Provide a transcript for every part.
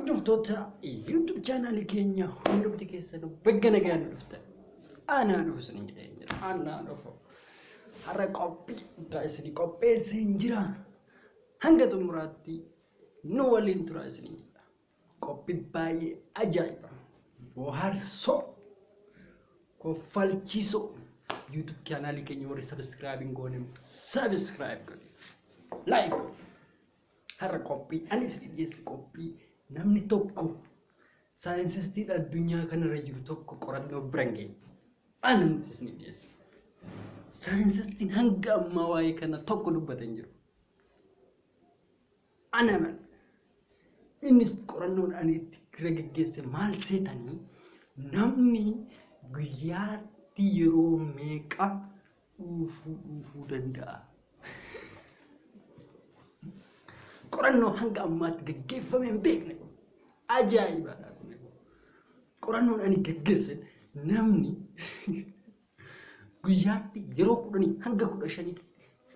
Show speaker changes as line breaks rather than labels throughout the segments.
Hordoftoota YouTube channel keenya hundumti keessanuu bagga nagaan dhuftan. Ana dhufu isin jedhee ana dhufu. Har'a qophii isin qopheessee jira. Hanga xumuraatti nu waliin tura isin jedha. Qophii baay'ee ajaa'iba. Bohaarsoo koffalchiisoo YouTube channel keenya warri subscribe goone subscribe godhe. Like har'a qophii ani isin dhiyeessi qophii namni tokko saayinsiistiin addunyaa kanarra jiru tokko qorannoo biraan ga'e. Ani isin dhiyeessi. Saayinsiistiin hanga ammaa waa'ee kana tokko dubbatan jiru. Ana man innis qorannoon ani itti gaggeesse maal seetanii namni guyyaatti yeroo meeqa dhufuu danda'a? Qorannoo hanga ammaatti gaggeeffame hin beekne. Ajaa'ibaadha kun. Qorannoon ani gaggeesse namni guyyaatti yeroo 10 hanga 15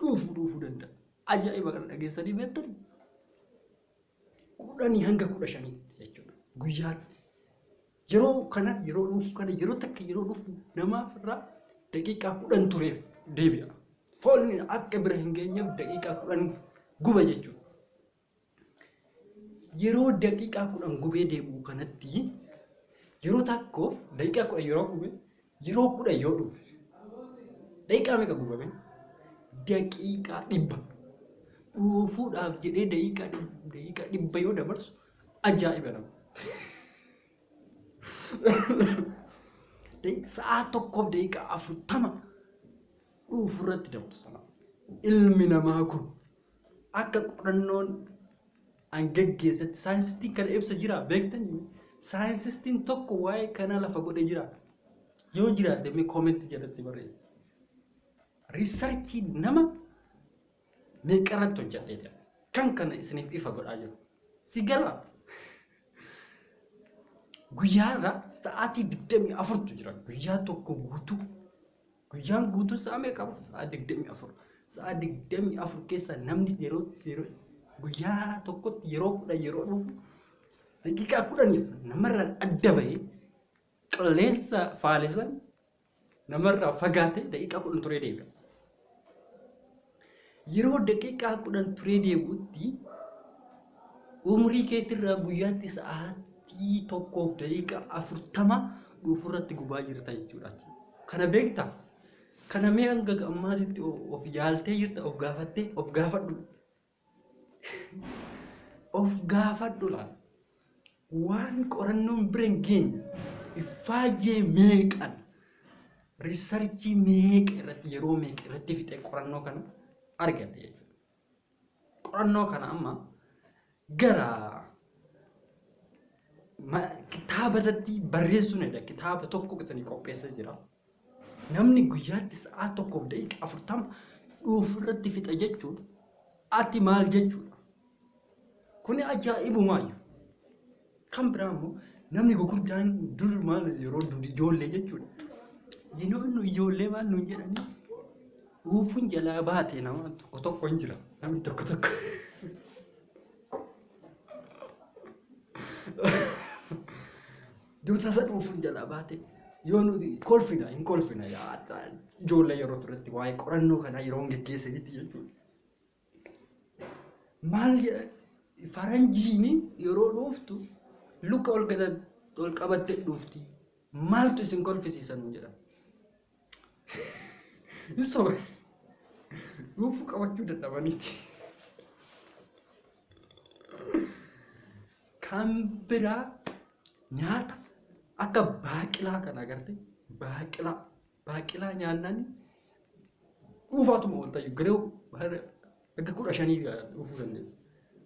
dhufuu danda'a. Ajaa'iba kana dhageessanii beektan? 10 hanga 15 jechuudha. Guyyaatti yeroo kana yeroo dhufu kana yeroo takka yeroo dhufu namaaf irraa daqiiqaa 10 tureef deebi'a. Foonni akka bira hin geenyeef daqiiqaa 10 guba jechuudha. Yeroo daqiiqaa 10 gubee deebi'u kanatti yeroo takkoof daqiiqaa 10 yeroo gube yeroo 10 yoo dhufe daqiiqaa meeqa gubame? Daqiiqaa 100 dhufuudhaaf jedhee daqiiqaa 100 yoo dabarsu ajaa'iba nama. Sa'a tokkoof daqiiqaa 40 dhufu irratti dabarsa. Ilmi namaa kun akka qorannoon an gaggeessatti saayinsiistiin kana ibsa jira beektanii? Saayinsiistiin tokko waa'ee kana lafa godhee jira. Yoo jiraate mee koomentii jalatti barreessi. Riisarchii nama meeqarratti hojjetee kan kana isiniif ifa godhaa jiru. Si gala guyyaarra sa'aatii 24tu jira. Guyyaa tokko guutuu. Guyyaan guutuu sa'a meeqa qaba? Sa'a 24. Sa'a 24 keessa namni yeroo guyyaa tokkotti yeroo 10 yeroo dhufu daqiiqaa 10 namarraa adda bahee qilleensa faalesan namarraa fagaatee daqiiqaa 10 turee deebi'a. Yeroo daqiiqaa 10 turee deebi'utti umrii keetirraa guyyaatti sa'aatii tokkoof daqiiqaa 40 dhuufurratti gubaa jirta jechuudha. Kana beektaa? Kana mee hanga ammaatitti of yaaltee jirta? Of gaafattee? Of gaafadhu. Of gaafadhu laal. Waan qorannoon biraan geenye ifaajee meeqan riisarchii meeqa irratti yeroo meeqa irratti fixe qorannoo kana argate jechuudha. Qorannoo kana amma gara kitaabatti barreessuunidha. Kitaaba tokko qisanii qopheessee jira. Namni guyyaatti sa'a tokkoof daqiiqaa 40 dhufu irratti fixa jechuun ati maal jechuudha? Kuni ajaa'ibumaayyuu. Kan biraa immoo namni gurguddaan dur maal yeroo dur ijoollee jechuudha. Yeroo nu ijoollee maal nuun jedhanii dhuufuun jalaa baate nama tokko tokko hin jira. Namni tokko tokko. Duutasa dhuufuun jalaa baate yoo nu kolfina hin kolfina ijoollee yeroo turetti waa'ee qorannoo kanaa yeroo gaggeessanitti jechuudha. Maal faranjiin yeroo dhuftu luka ol qabattee dhufti. Maaltu isin kolfisiisan jedha. Isoo dhufu qabachuu dadhabaniiti. Kan biraa nyaata akka baaqilaa kana agarte baaqilaa nyaannaan dhufaatuma oolta garuu akka 15 dhufuu dandeessa.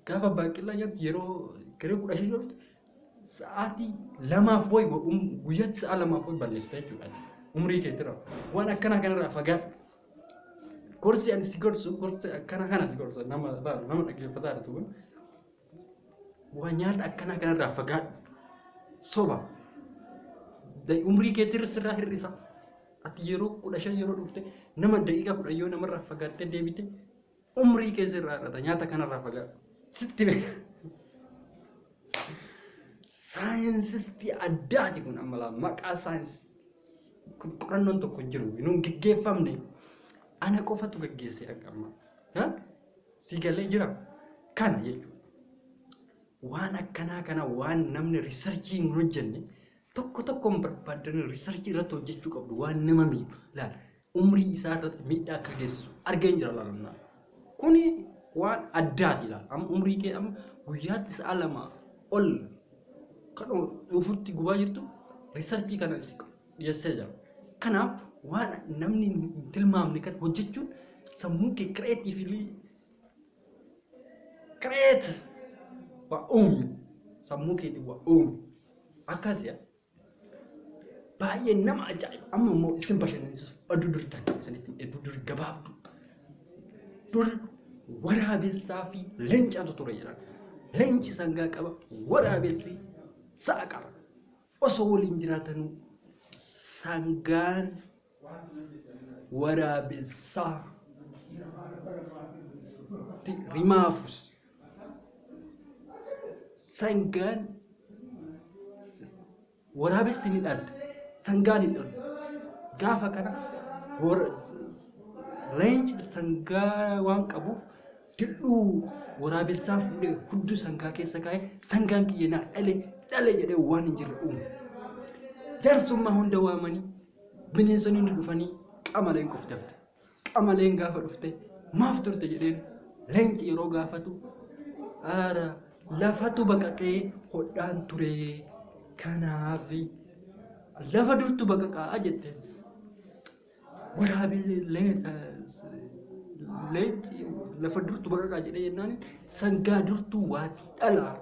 Gaafa baaqilaa nyaatu yeroo garuu 15 dhufte sa'aatii 2 wayi guyyaatti sa'a 2 wayi balleessita jechuudha. Umrii keetirra waan akkana kanarraa fagaadhu. Gorsi ani si gorsu gorsi akkana kana si gorsu nama dhaggeeffataa jirtu kun waan nyaata akkana kanarraa fagaadhu. Soba umrii keetirra sirraa hir'isa. Ati yeroo 15 yeroo dhufte nama daqiiqaa 10 yoo namarraa fagaattee deebite umrii keessa irraa irraa nyaata kanarraa fagaadhu. Sitti beeka. saayinsisti addaati kun ammalaa maqaa saayinsistii kun qorannoon tokko jiru nuun geggeeffamne ana qofatu geggeessee akkama si galee jira kana jechuudha waan akkanaa kana waan namni riisarchii hin hojjenne tokkoon barbaadan riisarchii irratti hojjechuu qabdu waan nama miidhu laal umrii isaa irratti miidhaa akka geessisu argeen jira laalannaa kuni waan addaati laal amma umrii kee amma guyyaatti sa'a 2 ol kan dhufutti gubaa jirtu riisarchii kana dhiyeessee jira kanaaf waan namni tilmaamne kan hojjechuun sammuu kee kireetiivili kireet waa uumu sammuu keetii waa uumu akkasiya baay'ee nama ajaa'iba amma immoo isin bashannansiisuuf aduu durii takka isinitti aduu durii gabaabdu dur waraabessaa fi leencaatu ture jedhan leenci sangaa qaba waraabessi sa'a qaba osoo waliin jiraatanuu sangaan waraabessaa rimaafus sangaan waraabessi ni dhalda sangaan ni dhalda gaafa kana leenci sangaa waan qabuuf dildhuu waraabessaa fuudhee hudduu sangaa keessa kaa'ee sangaan kiyyenaa dhale jedhee waan hin jirre uumu jaarsummaa hunda waamanii bineensonni hundi dhufanii qamaleen qoftafte qamaleen gaafa dhufte maaf turte jedheen leenci yeroo gaafatu ara lafatu baqaqee hodhaan ture kanaaf lafa durtu baqaqaa jette waraabee leenci lafa durtu baqaqaa jedhee jennaan sangaa durtuu waati dhalaa